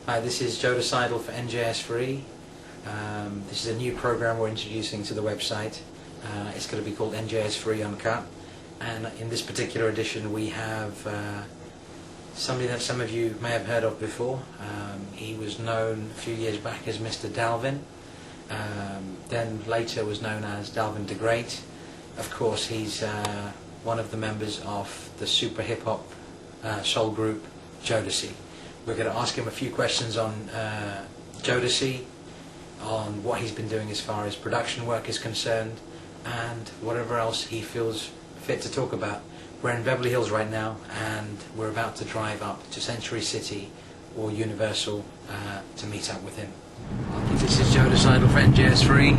Hi, this is Jodecidal for NJS4E. This is a new program we're introducing to the website. It's going to be called NJS4E UnCut, and in this particular edition we have somebody that some of you may have heard of before. He was known a few years back as Mr. Dalvin, then later was known as Dalvin Degrate. Of course, he's one of the members of the super hip-hop soul group Jodeci. We're going to ask him a few questions on Jodeci, on what he's been doing as far as production work is concerned, and whatever else he feels fit to talk about. We're in Beverly Hills right now, and we're about to drive up to Century City or Universal to meet up with him. This is Jodecidal for NJS4E.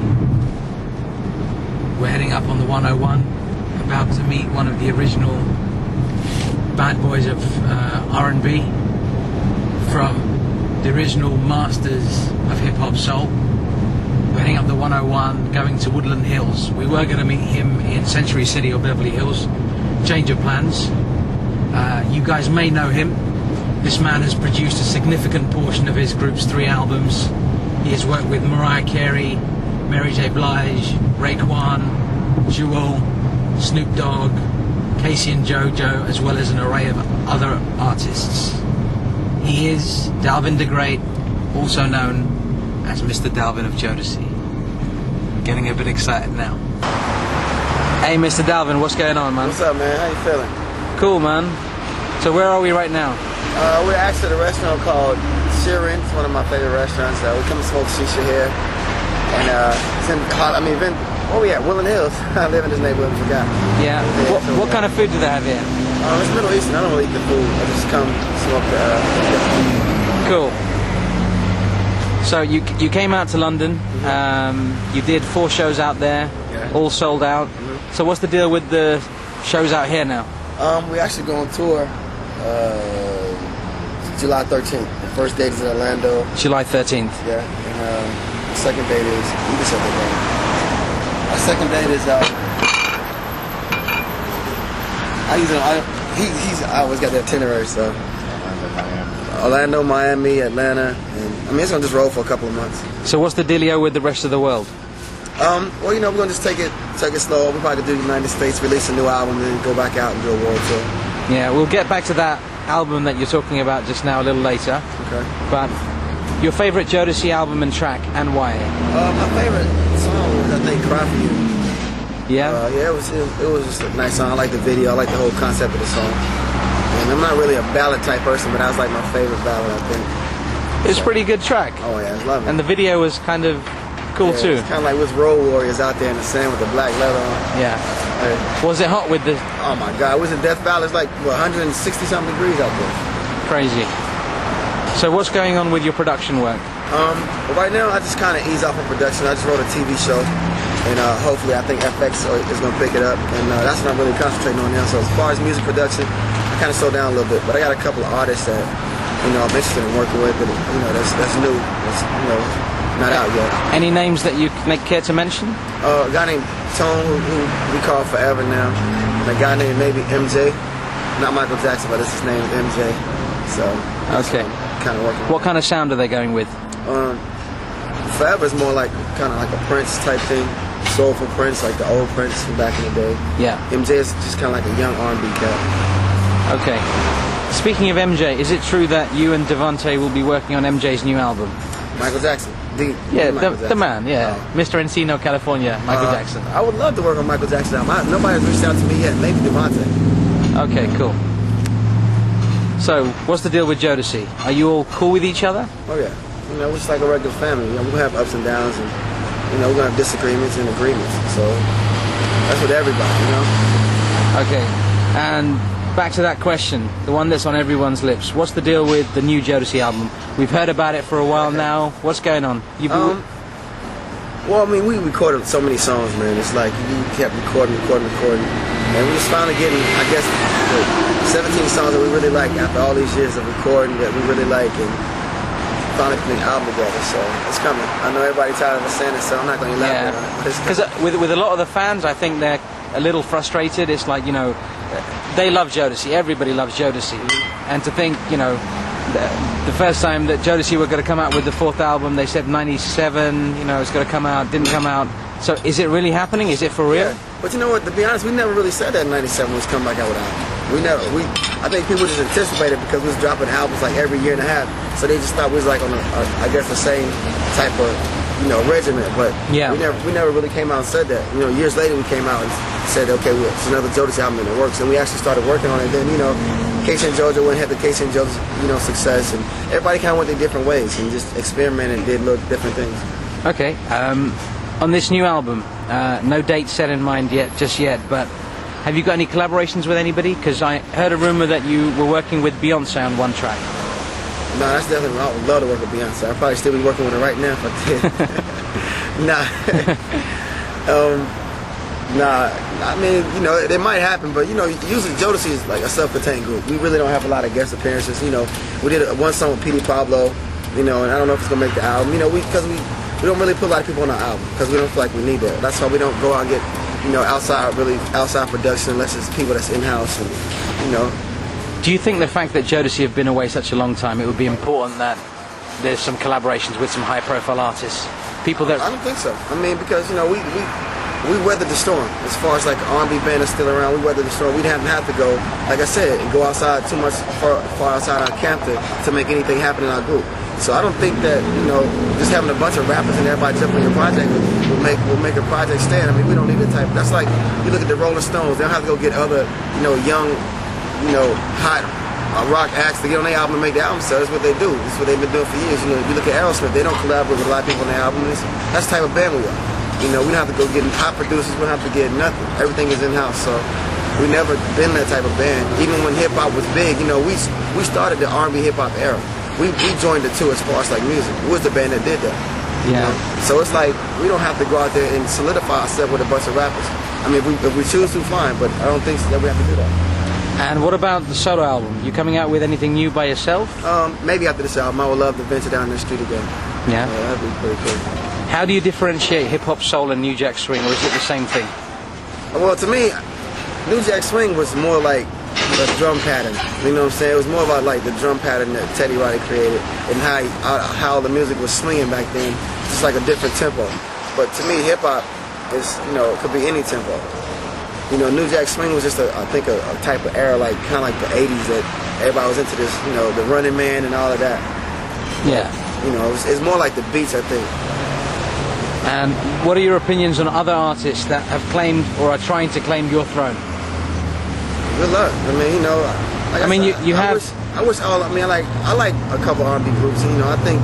We're heading up on the 101, about to meet one of the original bad boys of R&B, from the original masters of hip-hop soul. We're heading up the 101, going to Woodland Hills. We were going to meet him in Century City or Beverly Hills. Change of plans. You guys may know him. This man has produced a significant portion of his group's 3 albums. He has worked with Mariah Carey, Mary J. Blige, Raekwon, Jewel, Snoop Dogg, Casey and JoJo, as well as an array of other artists. He is Dalvin Degrate, also known as Mr. Dalvin of Jodeci. Getting a bit excited now. Hey, Mr. Dalvin, what's going on, man? What's up, man? How you feeling? Cool, man. So where are we right now? We're actually at a restaurant called Shirin. It's one of my favorite restaurants. We come to smoke shisha here. And it's in, where we at? Woodland Hills. I live in this neighborhood, I forgot. Yeah. What kind of food do they have here? It's Middle Eastern. I don't really eat the food. I just come smoke Cool. So you came out to London. You did 4 shows out there, all sold out. So what's the deal with the shows out here now? We actually go on tour July 13th. The first date is in Orlando. July 13th. Yeah. And the second date is Our second date is I always got the itinerary, so Orlando, Miami, Atlanta, and it's gonna just roll for a couple of months. So what's the dealio with the rest of the world? Well, we're gonna just take it slow. We probably could do the United States, release a new album, then go back out and do a world tour. Yeah, we'll get back to that album that you're talking about just now a little later. Okay. But your favorite Jodeci album and track, and why? My favorite song was, I think, "Cry for You." Yeah. It was just a nice song. I like the video. I like the whole concept of the song. And I'm not really a ballad type person, but that was like my favorite ballad, I think. It's a pretty good track. Oh yeah, I love it. And the video was kind of cool too. It's kind of like with Road Warriors out there in the sand with the black leather on. Yeah. Was it hot with the... Oh my God, it was in Death Valley. It's like 160 something degrees out there. Crazy. So what's going on with your production work? Well, right now I just kind of ease off of production. I just wrote a TV show, and hopefully I think FX is going to pick it up, and that's what I'm really concentrating on now. So as far as music production, I kind of slowed down a little bit, but I got a couple of artists that I'm interested in working with, but that's new. That's not out yet. Any names that you care to mention? A guy named Tone, who we call Forever now, and a guy named maybe MJ, not Michael Jackson, but that's his name, MJ. So okay. Kind of working. What kind of sound are they going with? Forever is more like kind of like a Prince type thing, soulful Prince, like the old Prince from back in the day. Yeah. MJ is just kind of like a young R&B cat. Okay. Speaking of MJ, is it true that you and Devante will be working on MJ's new album? Michael Jackson. The man, yeah. Mr. Encino, California, Michael Jackson. I would love to work on Michael Jackson album. Nobody has reached out to me yet. Maybe Devante. Okay, cool. So, what's the deal with Jodeci? Are you all cool with each other? Oh yeah. We're just like a regular family. We'll have ups and downs, and we're gonna have disagreements and agreements. So that's with everybody, Okay. And back to that question, the one that's on everyone's lips. What's the deal with the new Jodeci album? We've heard about it for a while now. What's going on? Well, we recorded so many songs, man. It's like you kept recording, and we just finally getting, I guess, 17 songs that we really like after all these years of recording that we really like, and finally putting an album together. So it's coming. I know everybody's tired of us saying it, so I'm not going to elaborate on it. Because with a lot of the fans, I think they're a little frustrated. It's like, they love Jodeci. Everybody loves Jodeci. And to think, the first time that Jodeci were going to come out with the fourth album, they said 97, you know, it's going to come out, didn't come out. So is it really happening? Is it for real? Yeah. But you know what, to be honest, we never really said that 97 was coming back out with an album. I think people just anticipated because we was dropping albums like every year and a half, so they just thought we was like on I guess the same type of, you know, regimen. But yeah, we never really came out and said that. You know, years later we came out and said, okay, well, it's another Jodeci album in the works, and we actually started working on it. Then, you know, Casey and JoJo went and had the Casey and JoJo, you know, success, and everybody kind of went their different ways and just experimented and did little different things. Okay. On this new album, no date set in mind just yet, but have you got any collaborations with anybody? Because I heard a rumor that you were working with Beyonce on one track. No, that's definitely, I would love to work with Beyonce. I'd probably still be working with her right now if I did. Nah, I mean, you know, it might happen, but, you know, usually Jodeci is like a self-contained group. We really don't have a lot of guest appearances. You know, we did one song with P.D. Pablo, you know, and I don't know if it's going to make the album. You know, because we don't really put a lot of people on our album because we don't feel like we need that. That's why we don't go out and get, you know, outside production unless it's people that's in-house, and, you know. Do you think the fact that Jodeci have been away such a long time, it would be important that there's some collaborations with some high-profile artists? People that... I don't think so. I mean, because, you know, we weathered the storm. As far as like R&B band is still around, we weathered the storm. We didn't have to go, like I said, and go outside too much far outside our camp to make anything happen in our group. So I don't think that, you know, just having a bunch of rappers and everybody jumping on your project will make a project stand. I mean, we don't need the type. That's like, you look at the Rolling Stones, they don't have to go get other, you know, young, you know, hot rock acts to get on their album and make the album sell. That's what they do. That's what they've been doing for years. You know, if you look at Aerosmith, they don't collaborate with a lot of people on their album. That's the type of band we are. You know, we don't have to go get hot producers. We don't have to get nothing. Everything is in-house. So we never been that type of band. Even when hip-hop was big, you know, we started the R&B hip-hop era. We joined the two as far as like music. We was the band that did that. Yeah. You know? So it's like we don't have to go out there and solidify ourselves with a bunch of rappers. I mean, if we choose to, fine, but I don't think that we have to do that. And what about the solo album? You coming out with anything new by yourself? Maybe after this album, I would love to venture down the street again. Yeah. That'd be pretty cool. How do you differentiate hip-hop, soul, and New Jack Swing, or is it the same thing? Well, to me, New Jack Swing was more like a drum pattern. You know what I'm saying? It was more about like the drum pattern that Teddy Riley created and how the music was swinging back then, just like a different tempo. But to me, hip-hop is, you know, it could be any tempo. You know, New Jack Swing was just, I think, a type of era, like kind of like the 80s that everybody was into this, you know, the Running Man and all of that. Yeah. You know, it's more like the beats, I think. And what are your opinions on other artists that have claimed or are trying to claim your throne? Good luck. I mean, you know, like I wish all. I mean, I like a couple R&B groups. You know, I think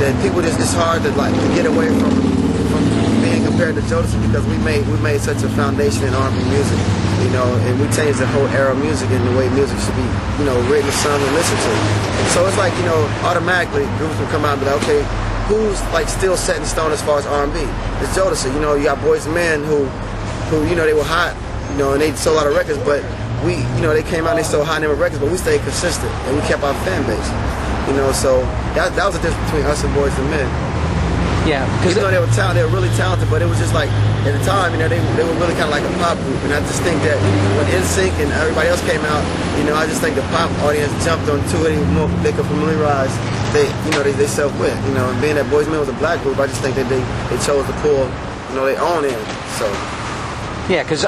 that people it's hard to get away from being compared to Jodeci because we made such a foundation in R&B music. You know, and we changed the whole era of music and the way music should be, you know, written, sung, and listened to. So it's like, you know, automatically groups will come out and be like, okay, who's like still set in stone as far as R&B? It's Jodeci. You know, you got Boys and Men who you know, they were hot, you know, and they sold a lot of records, but you know, they came out and they sold high number of records, but we stayed consistent and we kept our fan base. You know, so that was the difference between us and Boys and Men. Yeah, because you know they were talented, they were really talented, but it was just like at the time, you know, they were really kind of like a pop group, and I just think that when NSYNC and everybody else came out, you know, I just think the pop audience jumped on to it more. They could familiarize, they self with, you know, and being that Boys and Men was a black group, I just think that they chose to pull, you know, their own in. So yeah, because